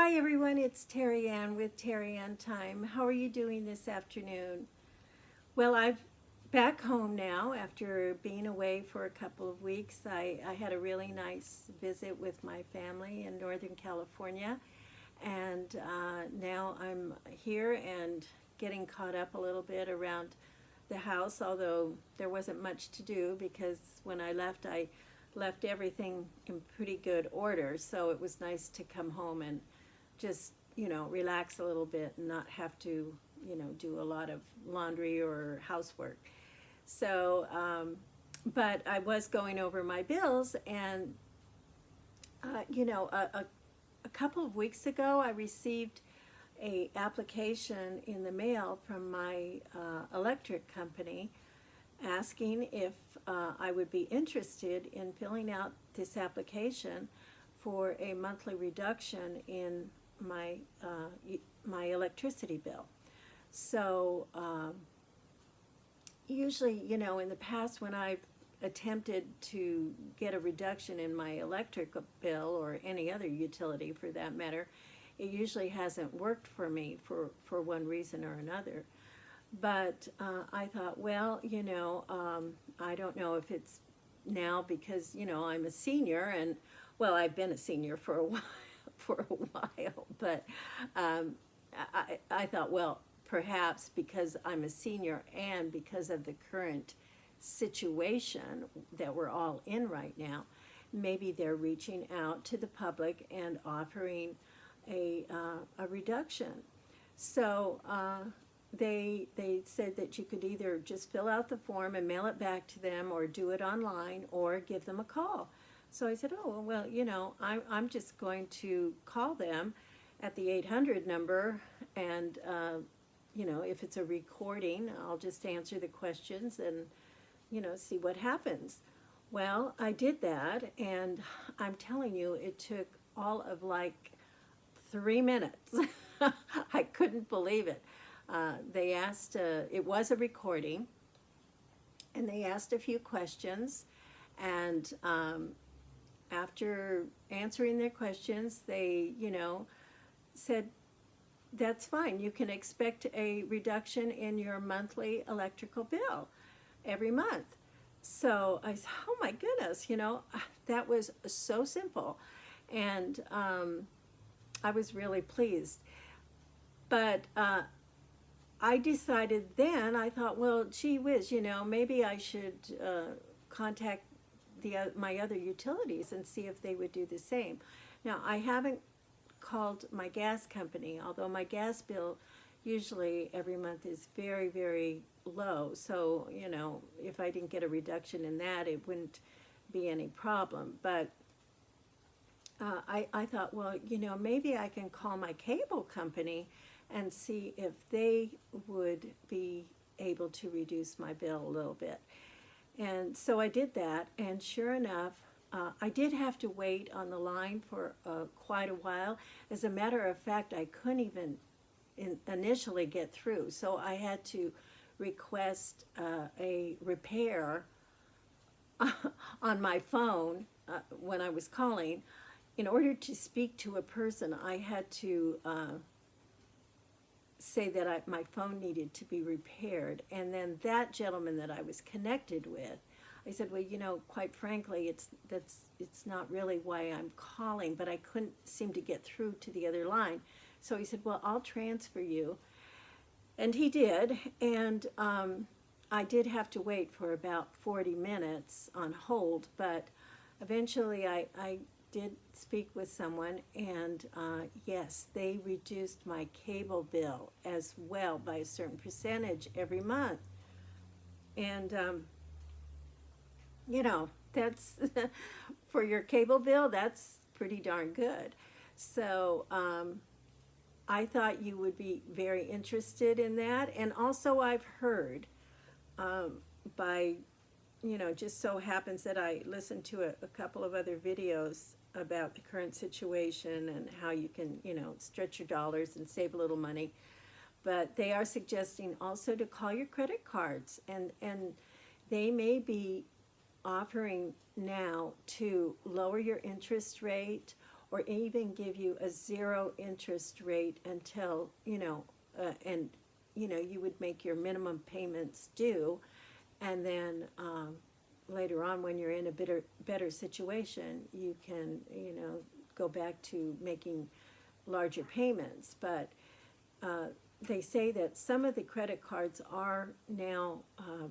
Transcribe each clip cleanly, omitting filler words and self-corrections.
Hi everyone, it's Terry Ann with Terry Ann Time. How are you doing this afternoon? Well, I'm back home now after being away for a couple of weeks. I had a really nice visit with my family in Northern California, and now I'm here and getting caught up a little bit around the house, although there wasn't much to do because when I left everything in pretty good order, so it was nice to come home and just, relax a little bit and not have to, do a lot of laundry or housework. So, but I was going over my bills, and, a couple of weeks ago, I received a application in the mail from my electric company asking if I would be interested in filling out this application for a monthly reduction in my electricity bill. So usually, in the past when I've attempted to get a reduction in my electric bill or any other utility for that matter, it usually hasn't worked for me for one reason or another. But I thought, well, I don't know if it's now because, I'm a senior and, well, I've been a senior for a while, but I thought, well, perhaps because I'm a senior and because of the current situation that we're all in right now, maybe they're reaching out to the public and offering a reduction. So they said that you could either just fill out the form and mail it back to them, or do it online, or give them a call. So I said, oh, well, I'm just going to call them at the 800 number, and, if it's a recording, I'll just answer the questions and, see what happens. Well, I did that, and I'm telling you, it took all of like 3 minutes. I couldn't believe it. They asked, it was a recording, and they asked a few questions, and after answering their questions, they, said, that's fine. You can expect a reduction in your monthly electrical bill every month. So I said, oh my goodness, that was so simple. And I was really pleased. But I decided then, I thought, well, gee whiz, maybe I should contact my other utilities and see if they would do the same. Now, I haven't called my gas company, although my gas bill usually every month is very, very low. So, if I didn't get a reduction in that, it wouldn't be any problem. But I thought, well, maybe I can call my cable company and see if they would be able to reduce my bill a little bit. And so I did that, and sure enough, I did have to wait on the line for quite a while. As a matter of fact, I couldn't even initially get through, so I had to request a repair on my phone when I was calling. In order to speak to a person, I had to say that my phone needed to be repaired, and then that gentleman that I was connected with, I said, well, quite frankly, it's not really why I'm calling, but I couldn't seem to get through to the other line. So he said, well, I'll transfer you. And he did, and I did have to wait for about 40 minutes on hold, but eventually I did speak with someone, and yes, they reduced my cable bill as well by a certain percentage every month. And that's for your cable bill, that's pretty darn good. So I thought you would be very interested in that. And also I've heard by, just so happens that I listened to a couple of other videos about the current situation and how you can, stretch your dollars and save a little money. But they are suggesting also to call your credit cards, and they may be offering now to lower your interest rate or even give you a 0 interest rate until, and, you would make your minimum payments due. And then later on, when you're in a better situation, you can, go back to making larger payments. But they say that some of the credit cards are now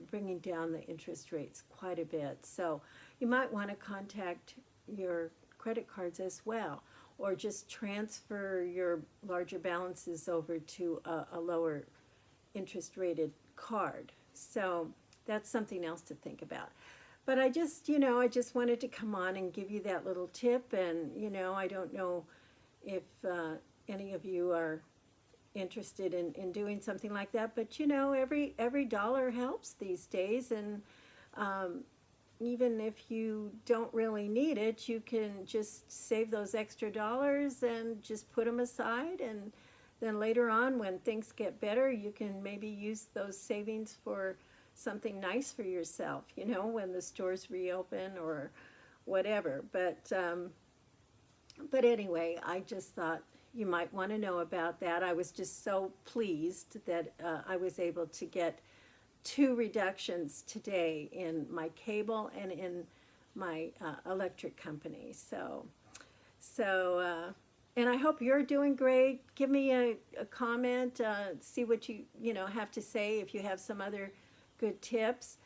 bringing down the interest rates quite a bit. So you might want to contact your credit cards as well, or just transfer your larger balances over to a lower interest rated card. So that's something else to think about. But I just wanted to come on and give you that little tip. And, I don't know if any of you are interested in doing something like that. But, every dollar helps these days. And even if you don't really need it, you can just save those extra dollars and just put them aside. And then later on, when things get better, you can maybe use those savings for something nice for yourself, when the stores reopen or whatever. But anyway, I just thought you might want to know about that. I was just so pleased that I was able to get 2 reductions today in my cable and in my electric company. So, and I hope you're doing great. Give me a comment, see what you have to say. If you have some other good tips,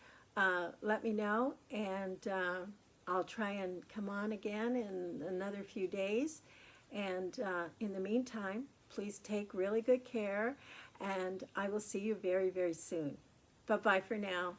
let me know, and I'll try and come on again in another few days. And in the meantime, please take really good care, and I will see you very, very soon. Bye-bye for now.